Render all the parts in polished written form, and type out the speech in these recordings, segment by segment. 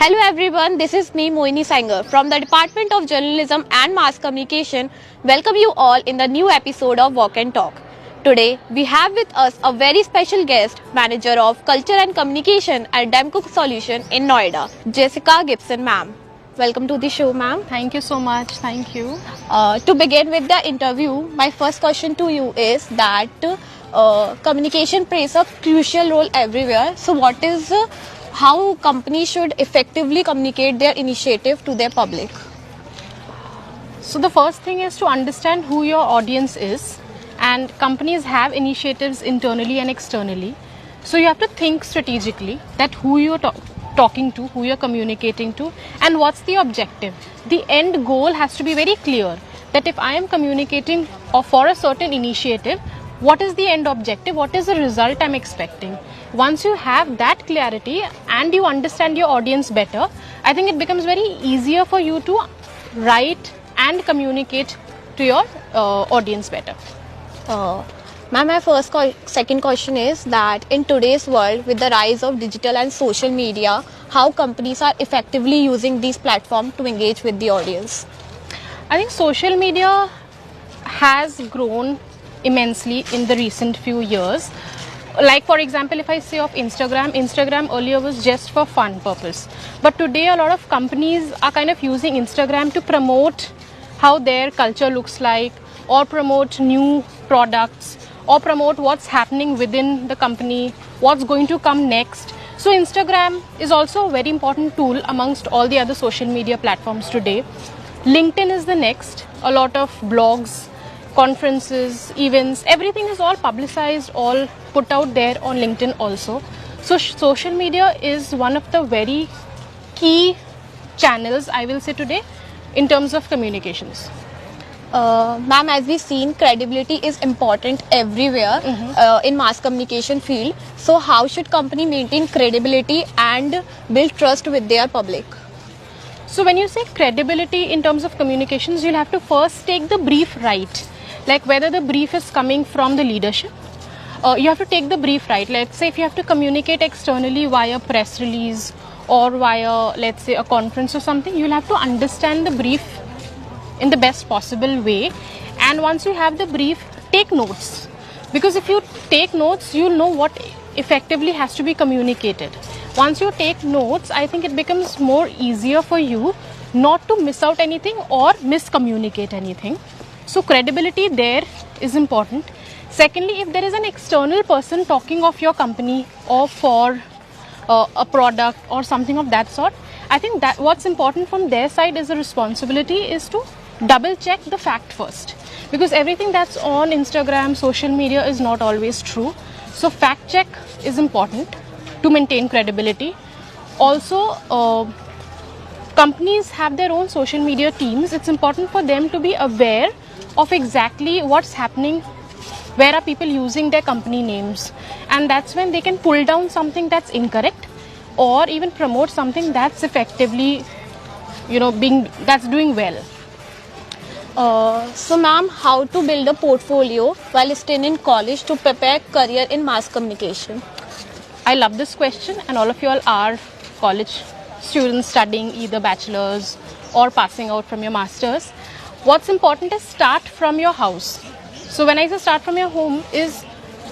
Hello everyone, this is me Moini Sanger from the Department of Journalism and Mass Communication. Welcome you all in the new episode of Walk and Talk. Today we have with us a very special guest, Manager of Culture and Communication at Demcook Solution in Noida, Jessica Gibson ma'am. Welcome to the show ma'am. Thank you so much. Thank you. To begin with the interview, my first question to you is that communication plays a crucial role everywhere. So what is how companies should effectively communicate their initiative to their public? So the first thing is to understand who your audience is, and companies have initiatives internally and externally. So you have to think strategically that who you're talking to, who you're communicating to, and what's the objective. The end goal has to be very clear, that if I am communicating for a certain initiative, what is the end objective, what is the result I'm expecting. Once you have that clarity and you understand your audience better, I think it becomes very easier for you to write and communicate to your audience better. Ma'am, my second question is that in today's world, with the rise of digital and social media, how companies are effectively using these platforms to engage with the audience? I think social media has grown immensely in the recent few years. Like for example, if I say of Instagram earlier was just for fun purpose. But today a lot of companies are kind of using Instagram to promote how their culture looks like, or promote new products, or promote what's happening within the company, what's going to come next. So Instagram is also a very important tool amongst all the other social media platforms today. LinkedIn is the next. A lot of blogs, conferences, events, everything is all publicized, all put out there on LinkedIn also. So social media is one of the very key channels, I will say today, in terms of communications. Ma'am, as we've seen, credibility is important everywhere in mass communication field. So how should company maintain credibility and build trust with their public? So when you say credibility in terms of communications, you'll have to first take the brief right. Like whether the brief is coming from the leadership, you have to take the brief right. Let's say if you have to communicate externally via press release or via, let's say, a conference or something, you'll have to understand the brief in the best possible way. And once you have the brief, take notes. Because if you take notes, you'll know what effectively has to be communicated. Once you take notes, I think it becomes more easier for you not to miss out anything or miscommunicate anything. So credibility there is important. Secondly, if there is an external person talking of your company or for a product or something of that sort, I think that what's important from their side is the responsibility is to double check the fact first. Because everything that's on Instagram, social media is not always true. So fact check is important to maintain credibility. Also, companies have their own social media teams. It's important for them to be aware of exactly what's happening, where are people using their company names, and that's when they can pull down something that's incorrect or even promote something that's effectively, that's doing well. So ma'am, how to build a portfolio while staying in college to prepare career in mass communication? I love this question, and all of you all are college students studying either bachelor's or passing out from your master's. What's important is start from your house. So when I say start from your home is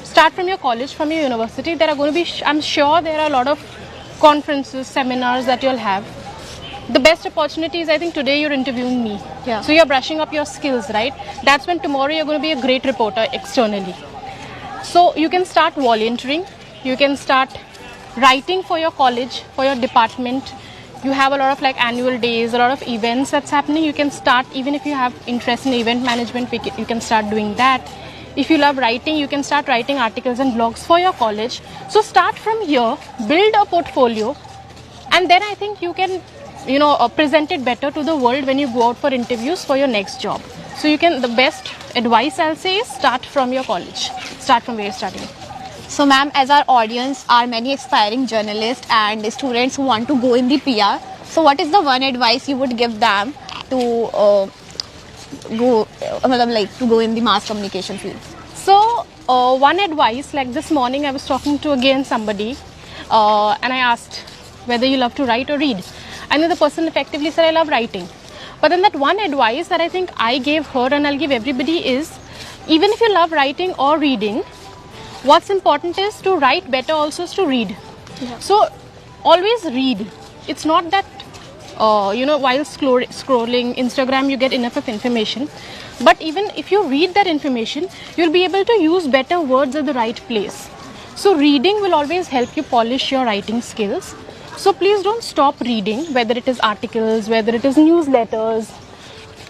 start from your college, from your university. There are going to be, I'm sure there are a lot of conferences, seminars that you'll have. The best opportunity is, I think today you're interviewing me. Yeah. So you're brushing up your skills, right? That's when tomorrow you're going to be a great reporter externally. So you can start volunteering. You can start writing for your college, for your department. You have a lot of like annual days, a lot of events that's happening. You can start, even if you have interest in event management, you can start doing that. If you love writing, you can start writing articles and blogs for your college. So start from here, build a portfolio, and then I think you can, present it better to the world when you go out for interviews for your next job. So the best advice I'll say is start from your college, start from where you're studying. So ma'am, as our audience are many aspiring journalists and students who want to go in the PR, so what is the one advice you would give them to go in the mass communication field? So one advice, like this morning I was talking to again somebody and I asked whether you love to write or read. And then the person effectively said, I love writing. But then that one advice that I think I gave her and I'll give everybody is, even if you love writing or reading, what's important is to write better also is to read. So always read. It's not that, while scrolling Instagram, you get enough of information. But even if you read that information, you'll be able to use better words at the right place. So reading will always help you polish your writing skills. So please don't stop reading, whether it is articles, whether it is newsletters.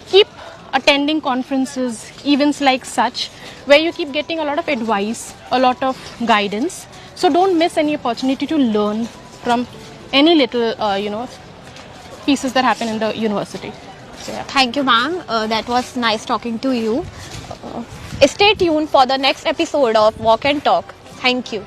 Keep attending conferences, events like such, where you keep getting a lot of advice, a lot of guidance. So don't miss any opportunity to learn from any little, pieces that happen in the university. So, yeah. Thank you, ma'am. That was nice talking to you. Stay tuned for the next episode of Walk and Talk. Thank you.